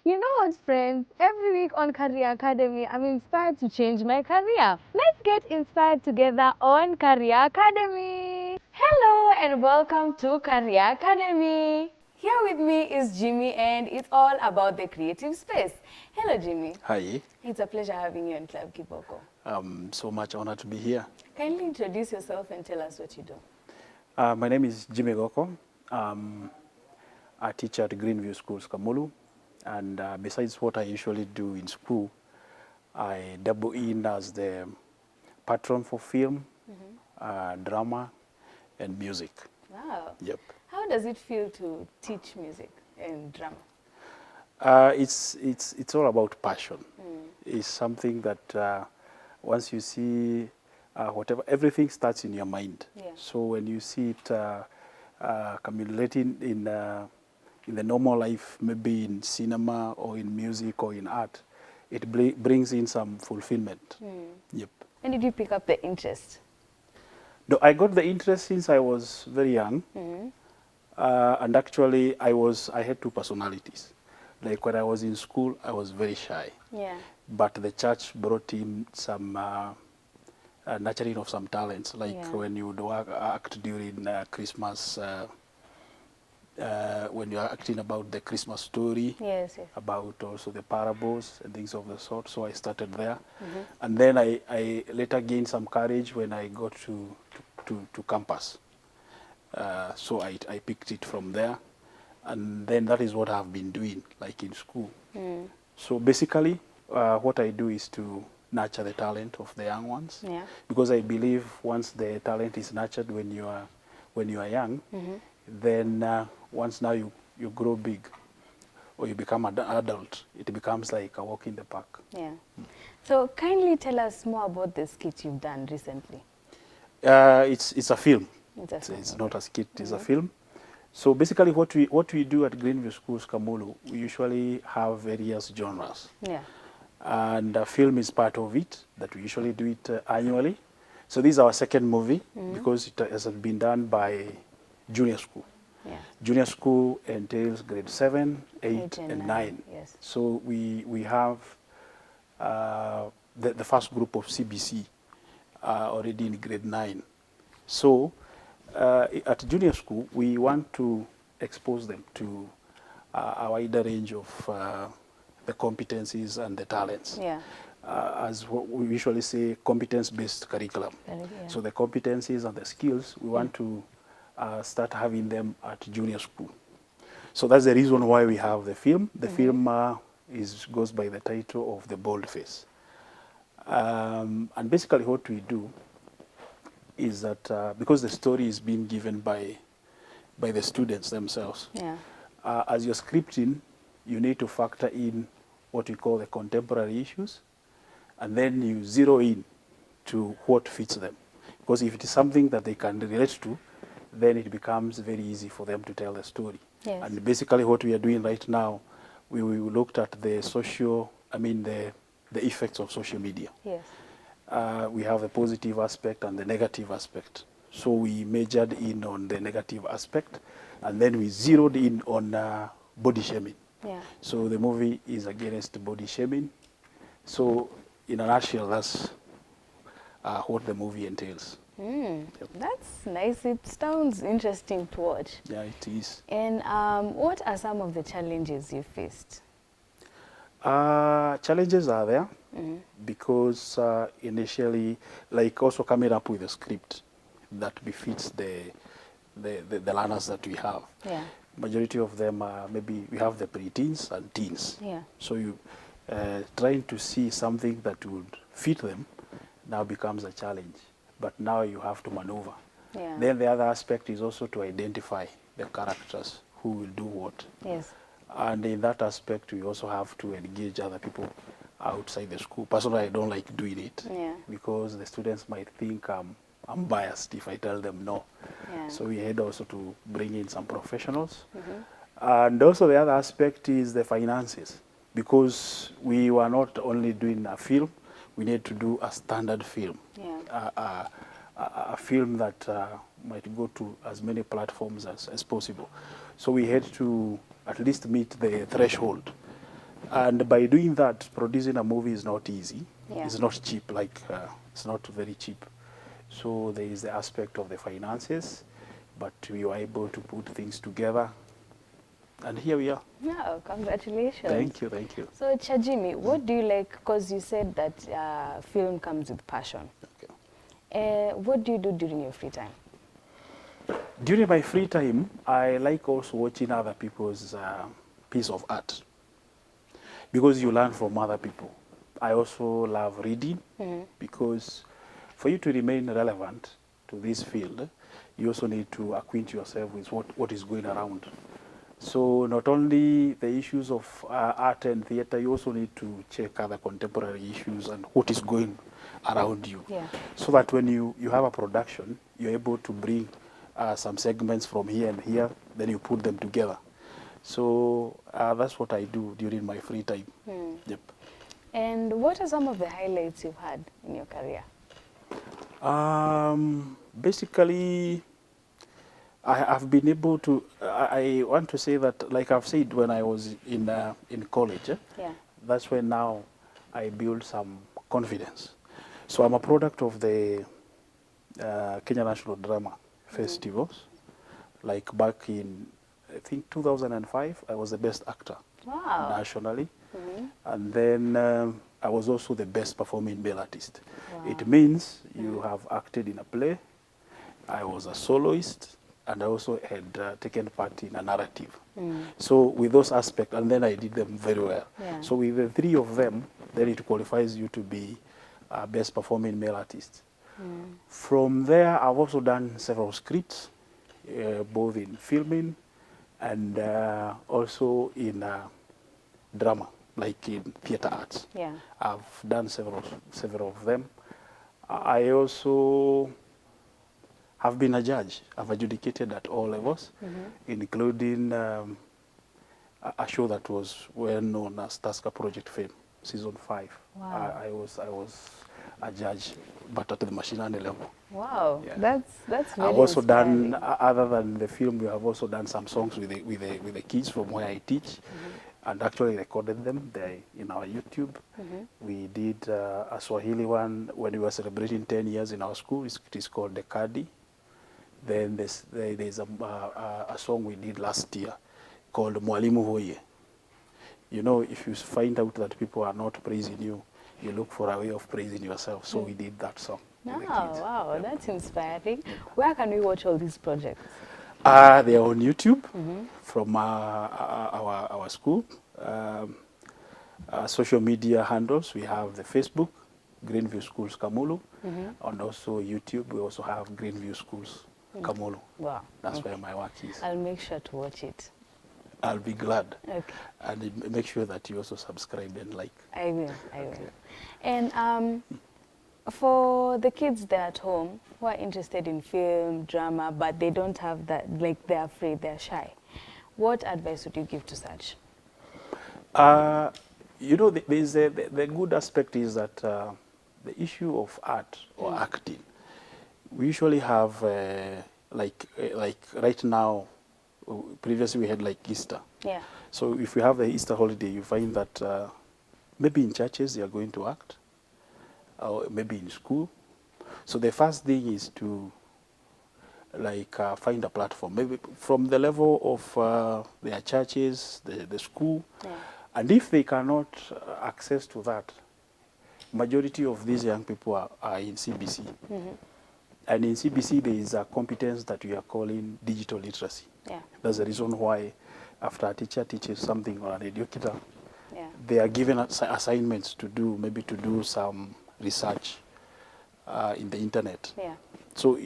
You know what, friends? Every week on Career Academy, I'm inspired to change my career. Let's get inspired together on Career Academy. Hello and welcome to Career Academy. Here with me is Jimmy and it's all about the creative space. Hello, Jimmy. Hi, It's a pleasure having you on Club Kiboko. I'm so much honored to be here. Kindly introduce yourself and tell us what you do. My name is Jimmy Goko. I teach at Greenview Schools, Kamulu. And besides what I usually do in school, I double in as the patron for film, drama, and music. Wow. Yep. How does it feel to teach music and drama? It's all about passion. It's something that once you see whatever, everything starts in your mind. Yeah. So when you see it accumulating in the normal life, maybe in cinema or in music or in art, it brings in some fulfillment. Yep. When did you pick up the interest? No, I got the interest since I was very young. And actually, I had two personalities. Like when I was in school, I was very shy. Yeah. But the church brought in some nurturing of some talents, like Yeah. when you would act during Christmas, when you are acting about the Christmas story, Yes, yes. about also the parables and things of the sort. So I started there. And then I later gained some courage when I got to campus. So I picked it from there. And then that is what I've been doing, like in school. So basically, what I do is to nurture the talent of the young ones. Yeah. Because I believe once the talent is nurtured when you are young, then once now you grow big or you become an adult, it becomes like a walk in the park. Yeah. So kindly tell us more about the skit you've done recently. It's a film. It's a film, It's not a skit, it's a film. So basically what we do at Greenview Schools, Kamulu, we usually have various genres. Yeah. And film is part of it, that we usually do it annually. So this is our second movie because it has been done by junior school. Yeah. Junior school entails grade 7, 8, Eight and and nine, 9. yes. So we have the first group of CBC already in grade 9. So at junior school, we want to expose them to a wider range of the competencies and the talents. Yeah. As what we usually say, competence-based curriculum. Yeah. So the competencies and the skills, we want to start having them at junior school. So that's the reason why we have the film. The film goes by the title of The Bold Face. And basically what we do is that because the story is being given by the students themselves, Yeah. as you're scripting, you need to factor in what we call the contemporary issues, and then you zero in to what fits them. Because if it is something that they can relate to, then it becomes very easy for them to tell the story. Yes. And basically what we are doing right now, we looked at the the effects of social media. Yes. We have the positive aspect and the negative aspect. So we majored in on the negative aspect, and then we zeroed in on body shaming. Yeah. So the movie is against body shaming. So in a nutshell, that's what the movie entails. That's nice. It sounds interesting to watch. Yeah, it is. And what are some of the challenges you faced? Challenges are there because initially, like also coming up with a script that befits the learners that we have. Yeah. Majority of them are maybe we have the pre-teens and teens. Yeah. So you trying to see something that would fit them now becomes a challenge. But now you have to maneuver. Yeah. Then the other aspect is also to identify the characters who will do what. Yes. And in that aspect, we also have to engage other people outside the school. Personally, I don't like doing it because the students might think I'm biased if I tell them no. Yeah. So we had also to bring in some professionals. And also the other aspect is the finances, because we were not only doing a film, we need to do a standard film. Yeah. A film that might go to as many platforms as possible. So we had to at least meet the threshold And by doing that, producing a movie is not easy. Yeah. It's not cheap, like it's not very cheap. So there is the aspect of the finances, but we were able to put things together, and here we are. No, congratulations. Thank you, thank you. So, Chajimi, what do you like? Because you said that film comes with passion. Okay. What do you do during your free time? During my free time, I like also watching other people's piece of art, because you learn from other people. I also love reading, because for you to remain relevant to this field, you also need to acquaint yourself with what is going around. So not only the issues of art and theater, you also need to check other contemporary issues and what is going around you. Yeah. So that when you have a production, you're able to bring some segments from here and here, then you put them together. So that's what I do during my free time. Yep. And what are some of the highlights you've had in your career? Basically, I've been able to, I want to say that, like I've said, when I was in college, Yeah. that's when now I built some confidence. So I'm a product of the Kenya National Drama Festivals. Like back in, I think 2005, I was the best actor nationally. And then I was also the best performing male artist. Wow. It means you have acted in a play, I was a soloist, and I also had taken part in a narrative. So with those aspects, and then I did them very well. Yeah. So with the three of them, then it qualifies you to be best performing male artist. From there, I've also done several scripts, both in filming and also in drama, like in theater arts. Yeah. I've done several of them. I also have been a judge. I've adjudicated at all levels, including a show that was well known as Tasker Project Fame, season 5. Wow. I was a judge, but at the machinane level. Wow, Yeah. that's very I've also inspiring. done, other than the film, we have also done some songs with the kids from where I teach, and actually recorded them there in our YouTube. We did a Swahili one when we were celebrating 10 years in our school. It is called The Kadi. Then there's a song we did last year called Mwalimu Hoye. You know, if you find out that people are not praising you, you look for a way of praising yourself. So we did that song. Oh, with the kids. wow, that's inspiring. Where can we watch all these projects? They are on YouTube from our school. Social media handles, we have the Facebook, Greenview Schools Kamulu, and also YouTube, we also have Greenview Schools Kamulu. Wow. That's where my work is. I'll make sure to watch it. I'll be glad. Okay. And make sure that you also subscribe and like. I will. And for the kids there at home who are interested in film, drama, but they don't have that, like they're afraid, they're shy, what advice would you give to such? You know, the good aspect is that the issue of art or acting, we usually have, like right now, previously we had like Easter. Yeah. So if we have the Easter holiday, you find that maybe in churches they are going to act, or maybe in school. So the first thing is to like find a platform, maybe from the level of their churches, the school. Yeah. And if they cannot access to that, majority of these young people are in CBC. And in CBC, there is a competence that we are calling digital literacy. Yeah. That's the reason why after a teacher teaches something or an educator, Yeah. they are given assignments to do, maybe to do some research in the internet. Yeah. So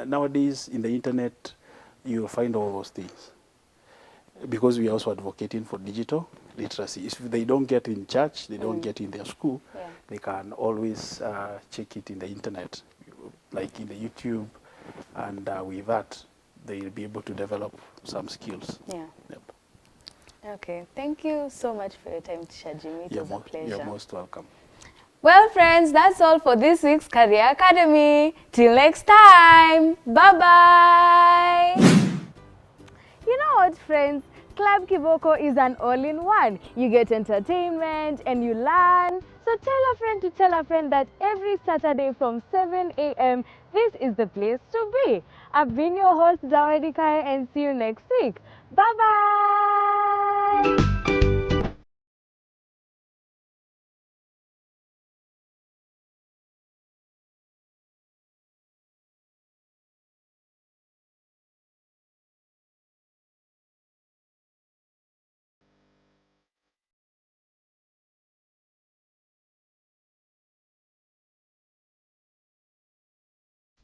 nowadays, in the internet, you'll find all those things. Because we are also advocating for digital literacy. If they don't get in church, they don't get in their school, Yeah. they can always check it in the internet, like in the YouTube, and with that, they'll be able to develop some skills. Yeah. Yep. Okay. Thank you so much for your time, Teacher Jimmy. It was a pleasure. You're most welcome. Well, friends, that's all for this week's Career Academy. Till next time. Bye-bye. You know what, friends? Club Kiboko is an all-in-one. You get entertainment and you learn. So tell a friend to tell a friend that every Saturday from 7 a.m. this is the place to be. I've been your host Zawadi Kaya and see you next week. Bye-bye!